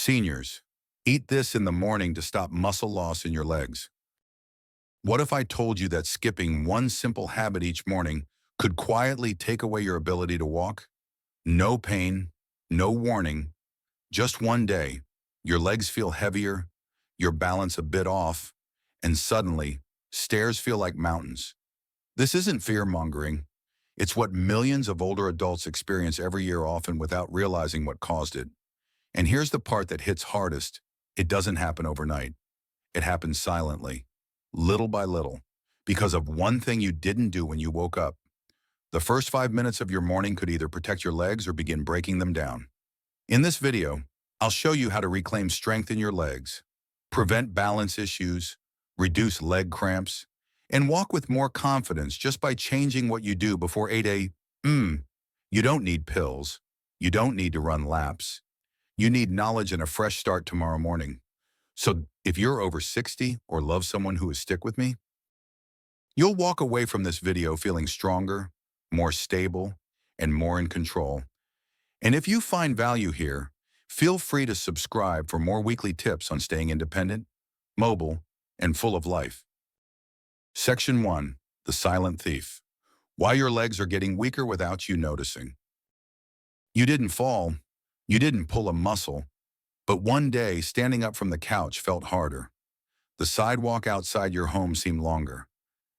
Seniors, eat this in the morning to stop muscle loss in your legs. What if I told you that skipping one simple habit each morning could quietly take away your ability to walk? No pain, no warning, just one day. Your legs feel heavier, your balance a bit off, and suddenly, stairs feel like mountains. This isn't fear-mongering. It's what millions of older adults experience every year, often without realizing what caused it. And here's the part that hits hardest. It doesn't happen overnight. It happens silently, little by little, because of one thing you didn't do when you woke up. The first 5 minutes of your morning could either protect your legs or begin breaking them down. In this video, I'll show you how to reclaim strength in your legs, prevent balance issues, reduce leg cramps, and walk with more confidence just by changing what you do before 8 a.m. You don't need pills. You don't need to run laps. You need knowledge and a fresh start tomorrow morning. So if you're over 60 or love someone who is stick with me, you'll walk away from this video feeling stronger, more stable, and more in control. And if you find value here, feel free to subscribe for more weekly tips on staying independent, mobile, and full of life. Section 1. The Silent Thief. Why your legs are getting weaker without you noticing. You didn't fall. You didn't pull a muscle. But one day, standing up from the couch felt harder. The sidewalk outside your home seemed longer.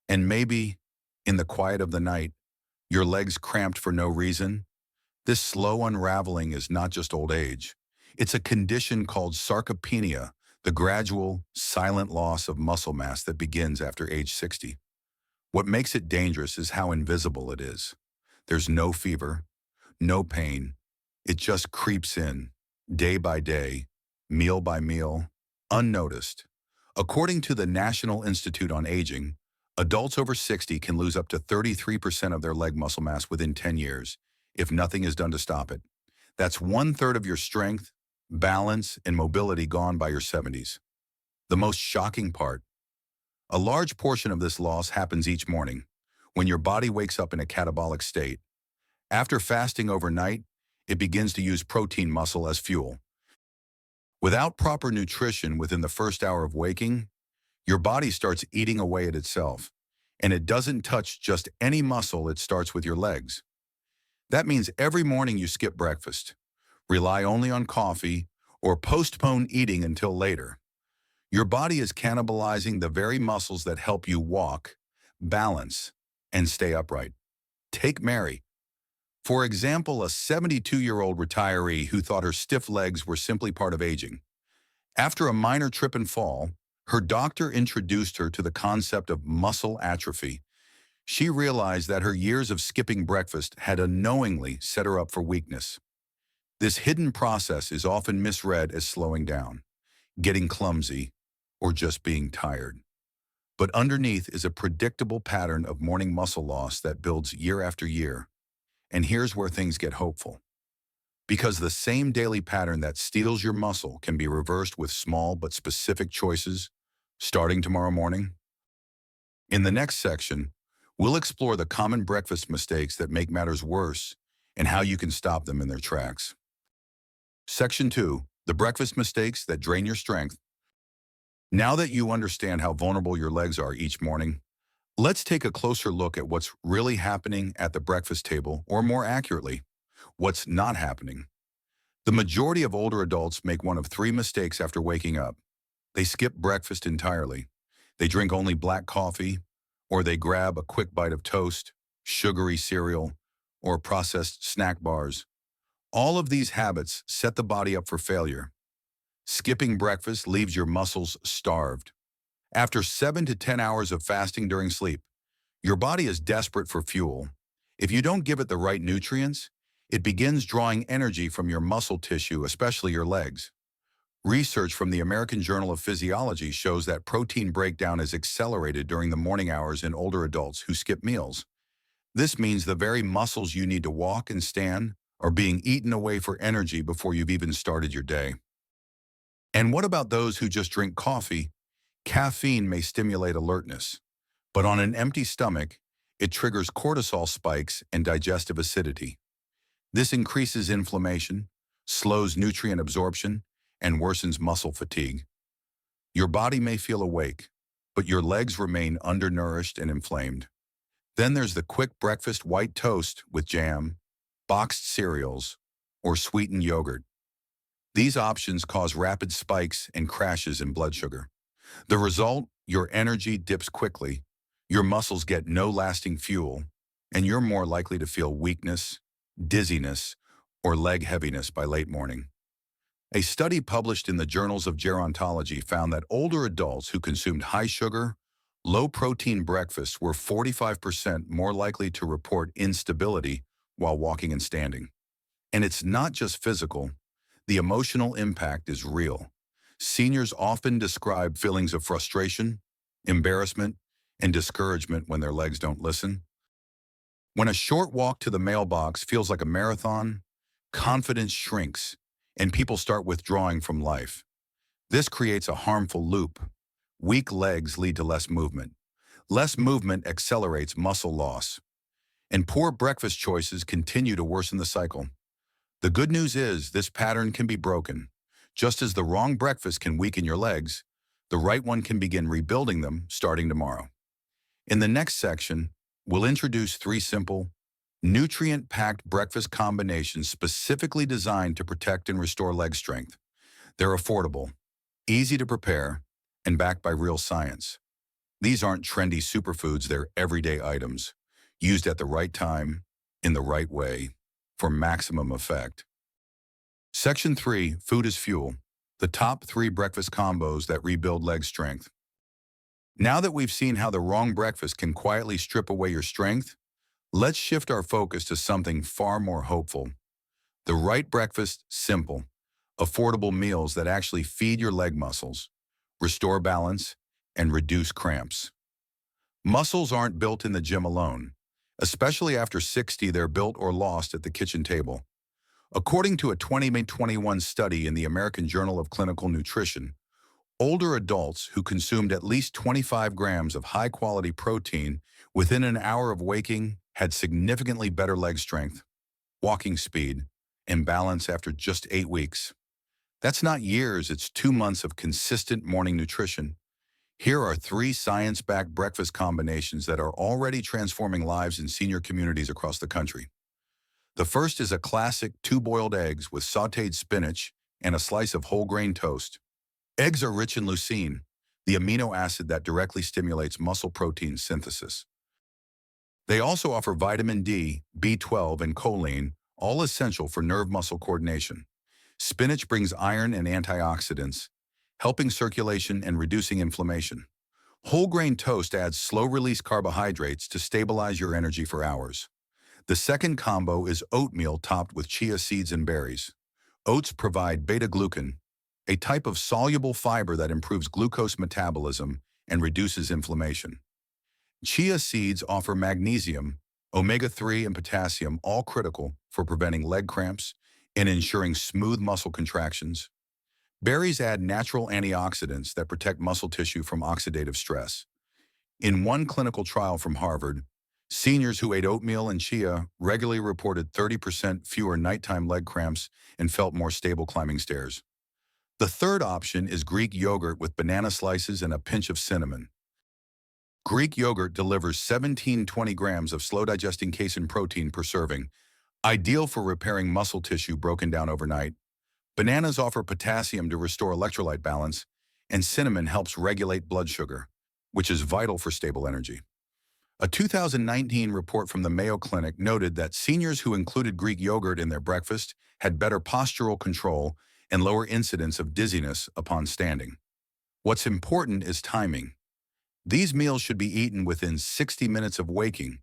And maybe, in the quiet of the night, your legs cramped for no reason. This slow unraveling is not just old age. It's a condition called sarcopenia, the gradual, silent loss of muscle mass that begins after age 60. What makes it dangerous is how invisible it is. There's no fever, no pain. It just creeps in, day by day, meal by meal, unnoticed. According to the National Institute on Aging, adults over 60 can lose up to 33% of their leg muscle mass within 10 years, if nothing is done to stop it. That's 1/3 of your strength, balance, and mobility gone by your 70s. The most shocking part, a large portion of this loss happens each morning, when your body wakes up in a catabolic state. After fasting overnight, it begins to use protein muscle as fuel. Without proper nutrition within the first hour of waking, your body starts eating away at itself, and it doesn't touch just any muscle. It starts with your legs. That means every morning you skip breakfast, rely only on coffee, or postpone eating until later. Your body is cannibalizing the very muscles that help you walk, balance, and stay upright. Take Mary, for example, a 72-year-old retiree who thought her stiff legs were simply part of aging. After a minor trip and fall, her doctor introduced her to the concept of muscle atrophy. She realized that her years of skipping breakfast had unknowingly set her up for weakness. This hidden process is often misread as slowing down, getting clumsy, or just being tired. But underneath is a predictable pattern of morning muscle loss that builds year after year. And here's where things get hopeful. Because the same daily pattern that steals your muscle can be reversed with small but specific choices, starting tomorrow morning. In the next section, we'll explore the common breakfast mistakes that make matters worse and how you can stop them in their tracks. Section 2. The breakfast mistakes that drain your strength. Now that you understand how vulnerable your legs are each morning, let's take a closer look at what's really happening at the breakfast table, or more accurately, what's not happening. The majority of older adults make one of 3 mistakes after waking up. They skip breakfast entirely. They drink only black coffee, or they grab a quick bite of toast, sugary cereal, or processed snack bars. All of these habits set the body up for failure. Skipping breakfast leaves your muscles starved. After 7 to 10 hours of fasting during sleep, your body is desperate for fuel. If you don't give it the right nutrients, it begins drawing energy from your muscle tissue, especially your legs. Research from the American Journal of Physiology shows that protein breakdown is accelerated during the morning hours in older adults who skip meals. This means the very muscles you need to walk and stand are being eaten away for energy before you've even started your day. And what about those who just drink coffee? Caffeine may stimulate alertness, but on an empty stomach, it triggers cortisol spikes and digestive acidity. This increases inflammation, slows nutrient absorption, and worsens muscle fatigue. Your body may feel awake, but your legs remain undernourished and inflamed. Then there's the quick breakfast white toast with jam, boxed cereals, or sweetened yogurt. These options cause rapid spikes and crashes in blood sugar. The result, your energy dips quickly, your muscles get no lasting fuel, and you're more likely to feel weakness, dizziness, or leg heaviness by late morning. A study published in the Journals of Gerontology found that older adults who consumed high-sugar, low-protein breakfasts were 45% more likely to report instability while walking and standing. And it's not just physical. The emotional impact is real. Seniors often describe feelings of frustration, embarrassment, and discouragement when their legs don't listen. When a short walk to the mailbox feels like a marathon, confidence shrinks, and people start withdrawing from life. This creates a harmful loop. Weak legs lead to less movement. Less movement accelerates muscle loss. And poor breakfast choices continue to worsen the cycle. The good news is this pattern can be broken. Just as the wrong breakfast can weaken your legs, the right one can begin rebuilding them starting tomorrow. In the next section, we'll introduce 3 simple, nutrient-packed breakfast combinations specifically designed to protect and restore leg strength. They're affordable, easy to prepare, and backed by real science. These aren't trendy superfoods, they're everyday items, used at the right time, in the right way, for maximum effect. Section 3, Food as Fuel, the top 3 breakfast combos that rebuild leg strength. Now that we've seen how the wrong breakfast can quietly strip away your strength, let's shift our focus to something far more hopeful. The right breakfast, simple, affordable meals that actually feed your leg muscles, restore balance, and reduce cramps. Muscles aren't built in the gym alone. Especially after 60, they're built or lost at the kitchen table. According to a 2021 study in the American Journal of Clinical Nutrition, older adults who consumed at least 25 grams of high-quality protein within an hour of waking had significantly better leg strength, walking speed, and balance after just 8 weeks. That's not years, it's 2 months of consistent morning nutrition. Here are 3 science-backed breakfast combinations that are already transforming lives in senior communities across the country. The first is a classic 2 boiled eggs with sautéed spinach and a slice of whole grain toast. Eggs are rich in leucine, the amino acid that directly stimulates muscle protein synthesis. They also offer vitamin D, B12, and choline, all essential for nerve-muscle coordination. Spinach brings iron and antioxidants, helping circulation and reducing inflammation. Whole grain toast adds slow-release carbohydrates to stabilize your energy for hours. The second combo is oatmeal topped with chia seeds and berries. Oats provide beta-glucan, a type of soluble fiber that improves glucose metabolism and reduces inflammation. Chia seeds offer magnesium, omega-3, and potassium, all critical for preventing leg cramps and ensuring smooth muscle contractions. Berries add natural antioxidants that protect muscle tissue from oxidative stress. In one clinical trial from Harvard, seniors who ate oatmeal and chia regularly reported 30% fewer nighttime leg cramps and felt more stable climbing stairs. The third option is Greek yogurt with banana slices and a pinch of cinnamon. Greek yogurt delivers 17-20 grams of slow-digesting casein protein per serving, ideal for repairing muscle tissue broken down overnight. Bananas offer potassium to restore electrolyte balance, and cinnamon helps regulate blood sugar, which is vital for stable energy. A 2019 report from the Mayo Clinic noted that seniors who included Greek yogurt in their breakfast had better postural control and lower incidence of dizziness upon standing. What's important is timing. These meals should be eaten within 60 minutes of waking,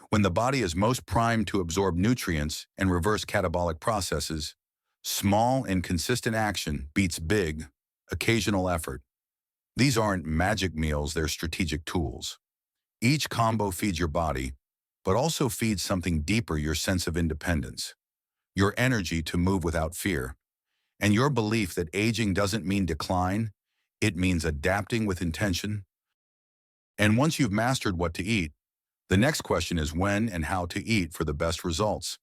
when the body is most primed to absorb nutrients and reverse catabolic processes. Small and consistent action beats big, occasional effort. These aren't magic meals, they're strategic tools. Each combo feeds your body, but also feeds something deeper: your sense of independence, your energy to move without fear, and your belief that aging doesn't mean decline, it means adapting with intention. And once you've mastered what to eat, the next question is when and how to eat for the best results.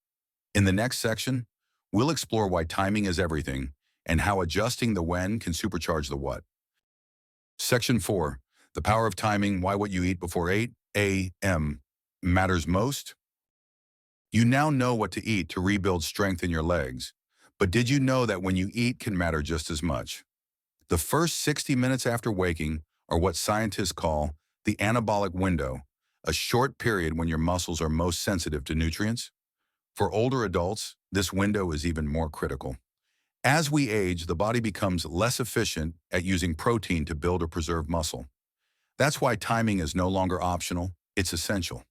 In the next section, we'll explore why timing is everything and how adjusting the when can supercharge the what. Section 4. The power of timing, why what you eat before 8 a.m. matters most. You now know what to eat to rebuild strength in your legs, but did you know that when you eat can matter just as much? The first 60 minutes after waking are what scientists call the anabolic window, a short period when your muscles are most sensitive to nutrients. For older adults, this window is even more critical. As we age, the body becomes less efficient at using protein to build or preserve muscle. That's why timing is no longer optional, it's essential.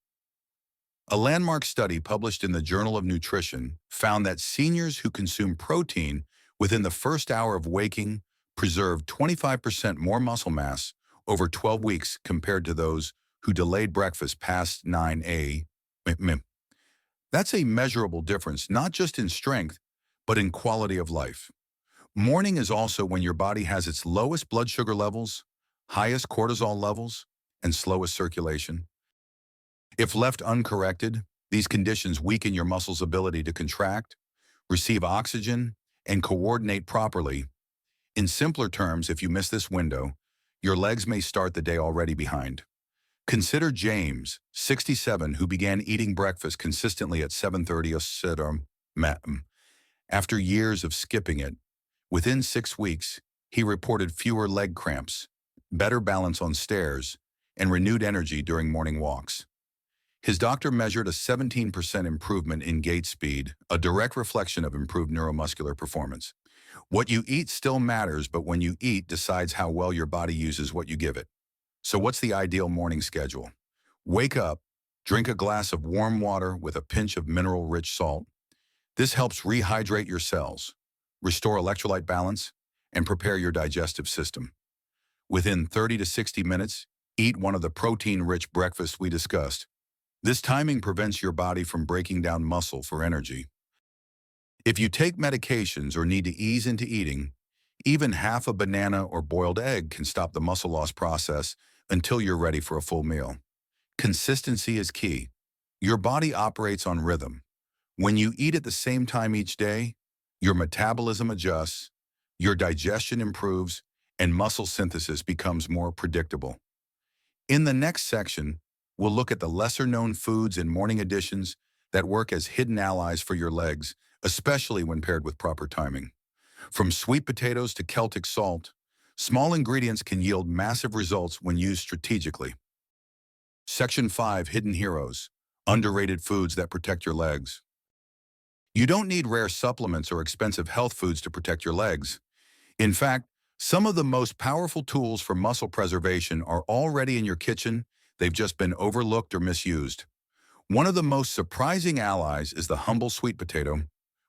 A landmark study published in the Journal of Nutrition found that seniors who consume protein within the first hour of waking preserved 25% more muscle mass over 12 weeks compared to those who delayed breakfast past 9 a.m. That's a measurable difference, not just in strength, but in quality of life. Morning is also when your body has its lowest blood sugar levels, highest cortisol levels, and slowest circulation. If left uncorrected, these conditions weaken your muscles' ability to contract, receive oxygen, and coordinate properly. In simpler terms, if you miss this window, your legs may start the day already behind. Consider James, 67, who began eating breakfast consistently at 7:30 a.m. After years of skipping it, within 6 weeks, he reported fewer leg cramps, better balance on stairs, and renewed energy during morning walks. His doctor measured a 17% improvement in gait speed, a direct reflection of improved neuromuscular performance. What you eat still matters, but when you eat decides how well your body uses what you give it. So what's the ideal morning schedule? Wake up, drink a glass of warm water with a pinch of mineral-rich salt. This helps rehydrate your cells, restore electrolyte balance, and prepare your digestive system. Within 30 to 60 minutes, eat one of the protein-rich breakfasts we discussed. This timing prevents your body from breaking down muscle for energy. If you take medications or need to ease into eating, even half a banana or boiled egg can stop the muscle loss process until you're ready for a full meal. Consistency is key. Your body operates on rhythm. When you eat at the same time each day, your metabolism adjusts, your digestion improves, and muscle synthesis becomes more predictable. In the next section, we'll look at the lesser-known foods and morning additions that work as hidden allies for your legs, especially when paired with proper timing. From sweet potatoes to Celtic salt, small ingredients can yield massive results when used strategically. Section 5. Hidden Heroes. Underrated foods that protect your legs. You don't need rare supplements or expensive health foods to protect your legs. In fact, some of the most powerful tools for muscle preservation are already in your kitchen. They've just been overlooked or misused. One of the most surprising allies is the humble sweet potato.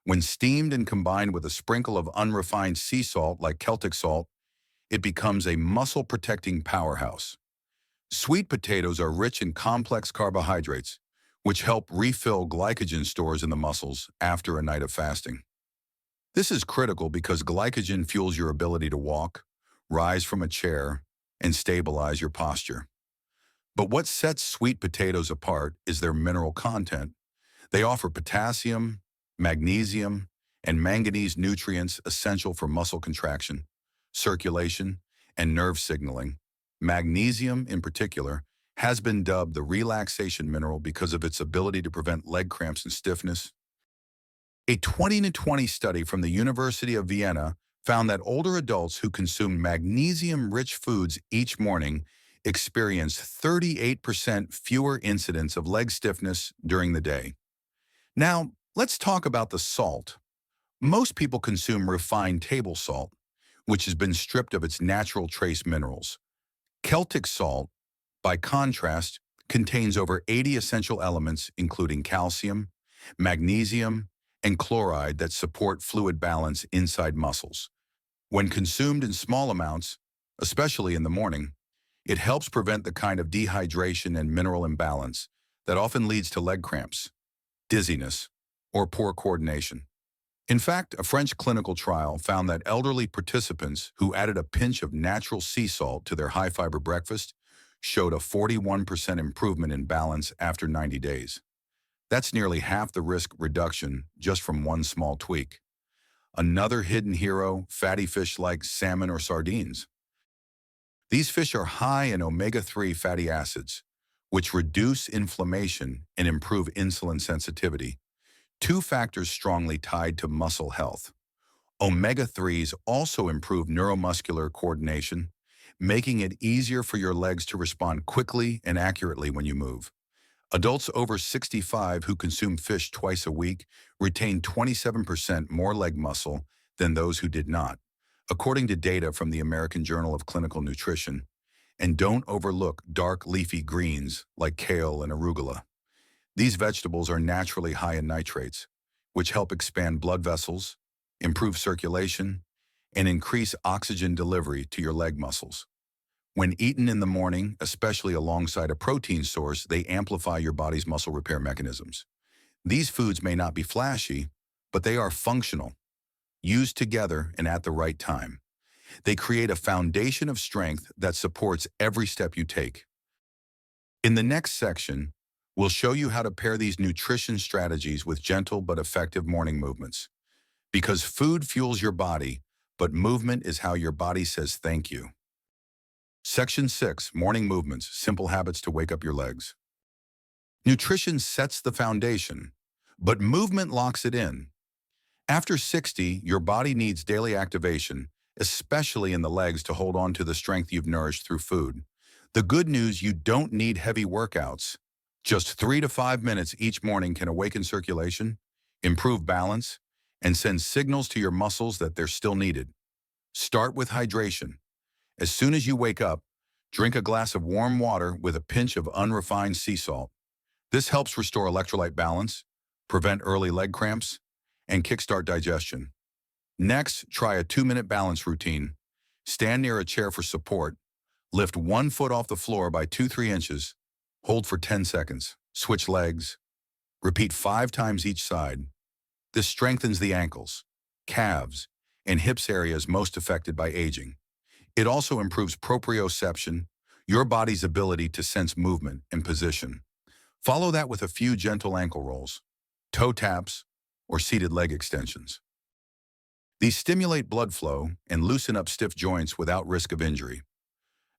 When steamed and combined with a sprinkle of unrefined sea salt like Celtic salt, it becomes a muscle-protecting powerhouse. Sweet potatoes are rich in complex carbohydrates, which help refill glycogen stores in the muscles after a night of fasting. This is critical because glycogen fuels your ability to walk, rise from a chair, and stabilize your posture. But what sets sweet potatoes apart is their mineral content. They offer potassium, magnesium, and manganese nutrients essential for muscle contraction, circulation, and nerve signaling. Magnesium, in particular, has been dubbed the relaxation mineral because of its ability to prevent leg cramps and stiffness. A 2020 study from the University of Vienna found that older adults who consumed magnesium-rich foods each morning experienced 38% fewer incidents of leg stiffness during the day. Now, let's talk about the salt. Most people consume refined table salt, which has been stripped of its natural trace minerals. Celtic salt, by contrast, contains over 80 essential elements including calcium, magnesium, and chloride that support fluid balance inside muscles. When consumed in small amounts, especially in the morning, it helps prevent the kind of dehydration and mineral imbalance that often leads to leg cramps, dizziness, or poor coordination. In fact, a French clinical trial found that elderly participants who added a pinch of natural sea salt to their high-fiber breakfast showed a 41% improvement in balance after 90 days. That's nearly half the risk reduction just from one small tweak. Another hidden hero, fatty fish like salmon or sardines. These fish are high in omega-3 fatty acids, which reduce inflammation and improve insulin sensitivity, two factors strongly tied to muscle health. Omega-3s also improve neuromuscular coordination, making it easier for your legs to respond quickly and accurately when you move. Adults over 65 who consume fish twice a week retain 27% more leg muscle than those who did not, according to data from the American Journal of Clinical Nutrition. And don't overlook dark leafy greens like kale and arugula. These vegetables are naturally high in nitrates, which help expand blood vessels, improve circulation, and increase oxygen delivery to your leg muscles. When eaten in the morning, especially alongside a protein source, they amplify your body's muscle repair mechanisms. These foods may not be flashy, but they are functional, used together and at the right time. They create a foundation of strength that supports every step you take. In the next section, we'll show you how to pair these nutrition strategies with gentle but effective morning movements. Because food fuels your body, but movement is how your body says thank you. Section 6, Morning Movements, Simple Habits to Wake Up Your Legs. Nutrition sets the foundation, but movement locks it in. After 60, your body needs daily activation, especially in the legs, to hold on to the strength you've nourished through food. The good news, you don't need heavy workouts. Just 3 to 5 minutes each morning can awaken circulation, improve balance, and send signals to your muscles that they're still needed. Start with hydration. As soon as you wake up, drink a glass of warm water with a pinch of unrefined sea salt. This helps restore electrolyte balance, prevent early leg cramps, and kickstart digestion. Next, try a 2-minute balance routine. Stand near a chair for support. Lift 1 foot off the floor by 2-3 inches. Hold for 10 seconds. Switch legs. Repeat 5 times each side. This strengthens the ankles, calves, and hips areas most affected by aging. It also improves proprioception, your body's ability to sense movement and position. Follow that with a few gentle ankle rolls, toe taps, or seated leg extensions. These stimulate blood flow and loosen up stiff joints without risk of injury.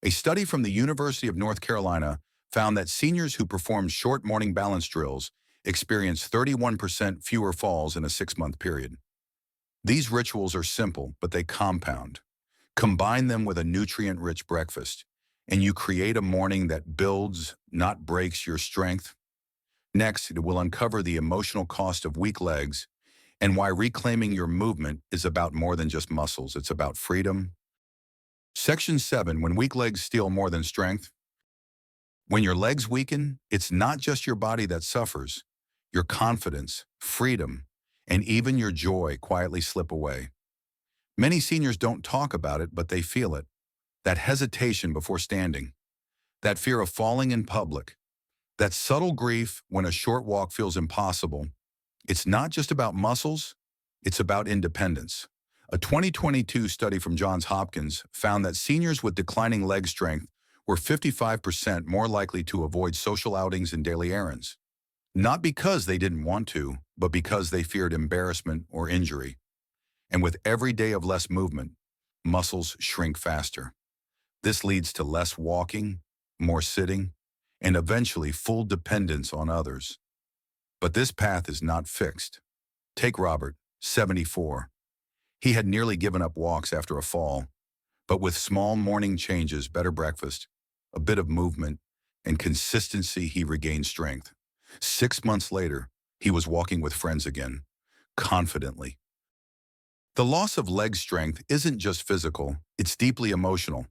A study from the University of North Carolina found that seniors who performed short morning balance drills experienced 31% fewer falls in a 6-month period. These rituals are simple, but they compound. Combine them with a nutrient-rich breakfast, and you create a morning that builds, not breaks, your strength. Next, it will uncover the emotional cost of weak legs and why reclaiming your movement is about more than just muscles. It's about freedom. Section 7, When Weak Legs Steal More Than Strength. When your legs weaken, it's not just your body that suffers. Your confidence, freedom, and even your joy quietly slip away. Many seniors don't talk about it, but they feel it. That hesitation before standing. That fear of falling in public. That subtle grief when a short walk feels impossible. It's not just about muscles, it's about independence. A 2022 study from Johns Hopkins found that seniors with declining leg strength were 55% more likely to avoid social outings and daily errands. Not because they didn't want to, but because they feared embarrassment or injury. And with every day of less movement, muscles shrink faster. This leads to less walking, more sitting, and eventually full dependence on others. But this path is not fixed. Take Robert, 74. He had nearly given up walks after a fall, but with small morning changes, better breakfast, a bit of movement, and consistency, he regained strength. 6 months later, he was walking with friends again, confidently. The loss of leg strength isn't just physical, it's deeply emotional.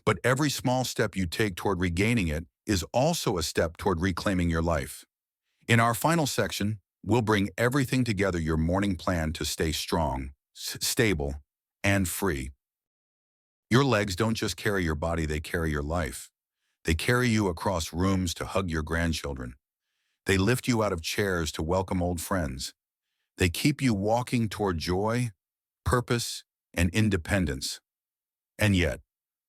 But every small step you take toward regaining it is also a step toward reclaiming your life. In our final section, we'll bring everything together: your morning plan to stay strong, stable, and free. Your legs don't just carry your body, they carry your life. They carry you across rooms to hug your grandchildren. They lift you out of chairs to welcome old friends. They keep you walking toward joy, purpose, and independence. And yet,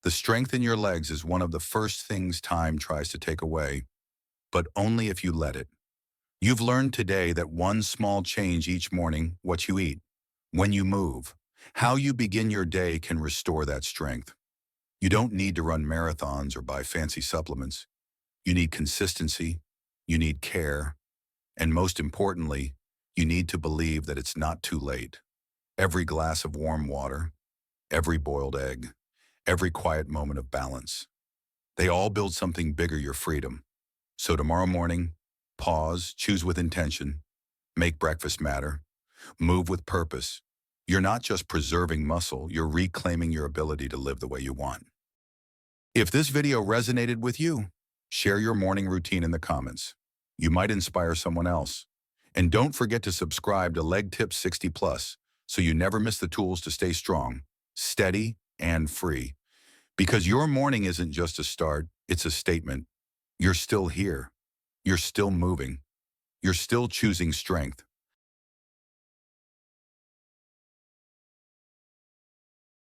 the strength in your legs is one of the first things time tries to take away, but only if you let it. You've learned today that one small change each morning, what you eat, When you move, how you begin your day can restore that strength. You don't need to run marathons or buy fancy supplements. You need consistency, you need care, and most importantly, you need to believe that it's not too late. Every glass of warm water, every boiled egg, every quiet moment of balance, they all build something bigger, your freedom. So tomorrow morning, pause, choose with intention, make breakfast matter, move with purpose. You're not just preserving muscle, you're reclaiming your ability to live the way you want. If this video resonated with you, share your morning routine in the comments. You might inspire someone else. And don't forget to subscribe to Leg Tips 60 Plus so you never miss the tools to stay strong, steady, and free. Because your morning isn't just a start, it's a statement. You're still here. You're still moving. You're still choosing strength.